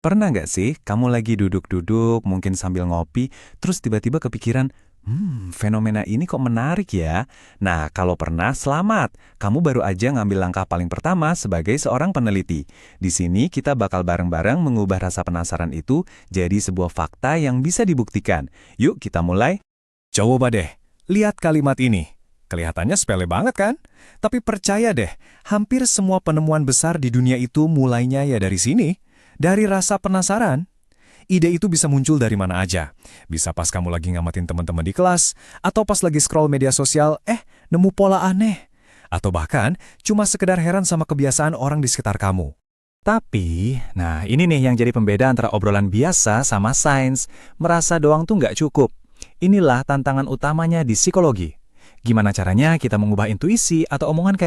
Pernah nggak sih kamu lagi duduk-duduk, mungkin sambil ngopi, terus tiba-tiba kepikiran, fenomena ini kok menarik ya? Nah, kalau pernah, selamat. Kamu baru aja ngambil langkah paling pertama sebagai seorang peneliti. Di sini kita bakal bareng-bareng mengubah rasa penasaran itu jadi sebuah fakta yang bisa dibuktikan. Yuk kita mulai. Coba deh, lihat kalimat ini. Kelihatannya sepele banget kan? Tapi percaya deh, hampir semua penemuan besar di dunia itu mulainya ya dari sini. Dari rasa penasaran. Ide itu bisa muncul dari mana aja. Bisa pas kamu lagi ngamatin teman-teman di kelas, atau pas lagi scroll media sosial, nemu pola aneh. Atau bahkan, cuma sekedar heran sama kebiasaan orang di sekitar kamu. Tapi, nah ini nih yang jadi pembeda antara obrolan biasa sama sains. Merasa doang tuh nggak cukup. Inilah tantangan utamanya di psikologi. Gimana caranya kita mengubah intuisi atau omongan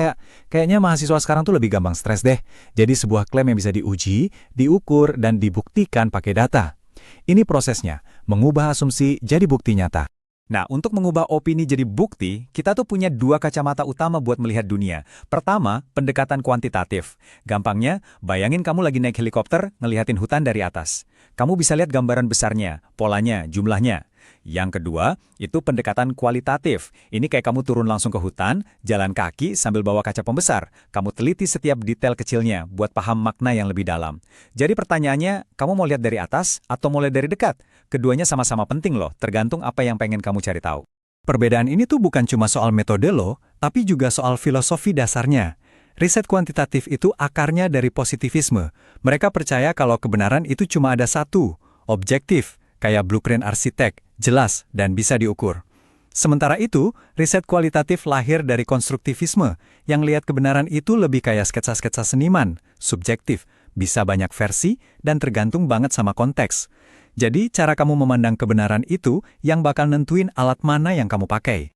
kayaknya mahasiswa sekarang tuh lebih gampang stres deh. Jadi sebuah klaim yang bisa diuji, diukur, dan dibuktikan pakai data. Ini prosesnya, mengubah asumsi jadi bukti nyata. Nah, untuk mengubah opini jadi bukti, kita tuh punya dua kacamata utama buat melihat dunia. Pertama, pendekatan kuantitatif. Gampangnya, bayangin kamu lagi naik helikopter, ngelihatin hutan dari atas. Kamu bisa lihat gambaran besarnya, polanya, jumlahnya. Yang kedua, itu pendekatan kualitatif. Ini kayak kamu turun langsung ke hutan, jalan kaki sambil bawa kaca pembesar. Kamu teliti setiap detail kecilnya buat paham makna yang lebih dalam. Jadi pertanyaannya, kamu mau lihat dari atas atau mau lihat dari dekat? Keduanya sama-sama penting loh, tergantung apa yang pengen kamu cari tahu. Perbedaan ini tuh bukan cuma soal metode loh, tapi juga soal filosofi dasarnya. Riset kuantitatif itu akarnya dari positivisme. Mereka percaya kalau kebenaran itu cuma ada satu, objektif, kayak blueprint arsitek, jelas, dan bisa diukur. Sementara itu, riset kualitatif lahir dari konstruktivisme, yang lihat kebenaran itu lebih kayak sketsa-sketsa seniman, subjektif, bisa banyak versi, dan tergantung banget sama konteks. Jadi, cara kamu memandang kebenaran itu yang bakal nentuin alat mana yang kamu pakai.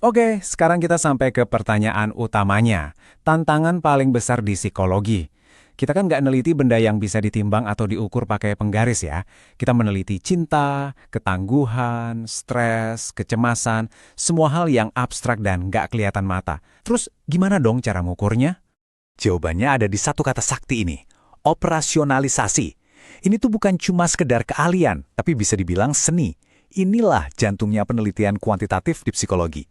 Oke, sekarang kita sampai ke pertanyaan utamanya. Tantangan paling besar di psikologi. Kita kan nggak neliti benda yang bisa ditimbang atau diukur pakai penggaris ya. Kita meneliti cinta, ketangguhan, stres, kecemasan, semua hal yang abstrak dan nggak kelihatan mata. Terus gimana dong cara ngukurnya? Jawabannya ada di satu kata sakti ini, operasionalisasi. Ini tuh bukan cuma sekedar keahlian, tapi bisa dibilang seni. Inilah jantungnya penelitian kuantitatif di psikologi.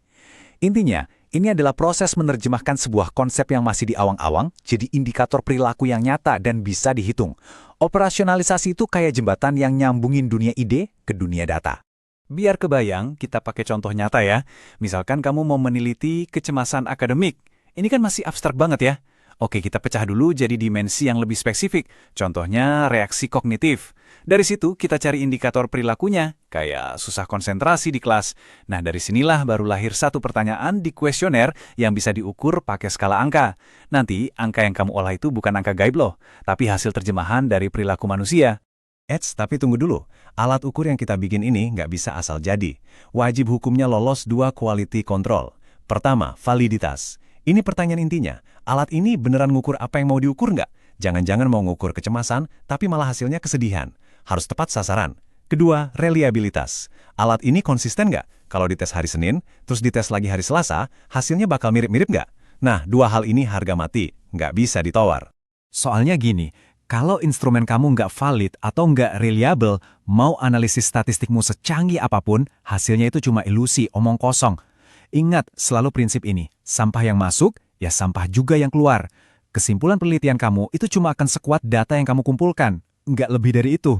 Intinya, ini adalah proses menerjemahkan sebuah konsep yang masih di awang-awang jadi indikator perilaku yang nyata dan bisa dihitung. Operasionalisasi itu kayak jembatan yang nyambungin dunia ide ke dunia data. Biar kebayang, kita pakai contoh nyata ya. Misalkan kamu mau meneliti kecemasan akademik. Ini kan masih abstrak banget ya. Oke, kita pecah dulu jadi dimensi yang lebih spesifik. Contohnya reaksi kognitif. Dari situ kita cari indikator perilakunya, kayak susah konsentrasi di kelas. Nah, dari sinilah baru lahir satu pertanyaan di kuesioner yang bisa diukur pakai skala angka. Nanti, angka yang kamu olah itu bukan angka gaib loh, tapi hasil terjemahan dari perilaku manusia. Tapi tunggu dulu. Alat ukur yang kita bikin ini nggak bisa asal jadi. Wajib hukumnya lolos dua quality control. Pertama, validitas. Ini pertanyaan intinya. Alat ini beneran ngukur apa yang mau diukur nggak? Jangan-jangan mau ngukur kecemasan, tapi malah hasilnya kesedihan. Harus tepat sasaran. Kedua, reliabilitas. Alat ini konsisten nggak? Kalau dites hari Senin, terus dites lagi hari Selasa, hasilnya bakal mirip-mirip nggak? Nah, dua hal ini harga mati. Nggak bisa ditawar. Soalnya gini, kalau instrumen kamu nggak valid atau nggak reliable, mau analisis statistikmu secanggih apapun, hasilnya itu cuma ilusi, omong kosong. Ingat selalu prinsip ini, sampah yang masuk, ya sampah juga yang keluar. Kesimpulan penelitian kamu itu cuma akan sekuat data yang kamu kumpulkan, nggak lebih dari itu.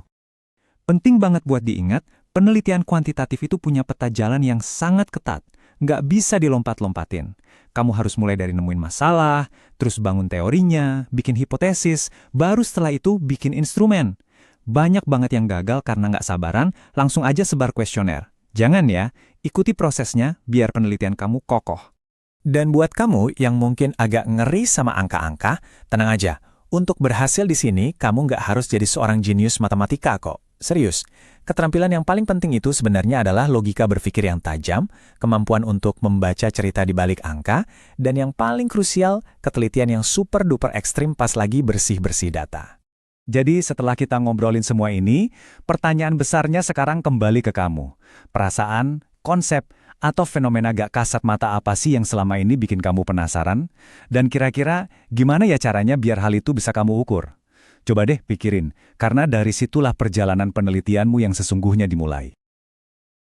Penting banget buat diingat, penelitian kuantitatif itu punya peta jalan yang sangat ketat, nggak bisa dilompat-lompatin. Kamu harus mulai dari nemuin masalah, terus bangun teorinya, bikin hipotesis, baru setelah itu bikin instrumen. Banyak banget yang gagal karena nggak sabaran, langsung aja sebar kuesioner. Jangan ya, ikuti prosesnya biar penelitian kamu kokoh. Dan buat kamu yang mungkin agak ngeri sama angka-angka, tenang aja. Untuk berhasil di sini, kamu nggak harus jadi seorang jenius matematika kok. Serius, keterampilan yang paling penting itu sebenarnya adalah logika berpikir yang tajam, kemampuan untuk membaca cerita di balik angka, dan yang paling krusial, ketelitian yang super-duper ekstrim pas lagi bersih-bersih data. Jadi setelah kita ngobrolin semua ini, pertanyaan besarnya sekarang kembali ke kamu. Perasaan, konsep, atau fenomena gak kasat mata apa sih yang selama ini bikin kamu penasaran? Dan kira-kira gimana ya caranya biar hal itu bisa kamu ukur? Coba deh pikirin, karena dari situlah perjalanan penelitianmu yang sesungguhnya dimulai.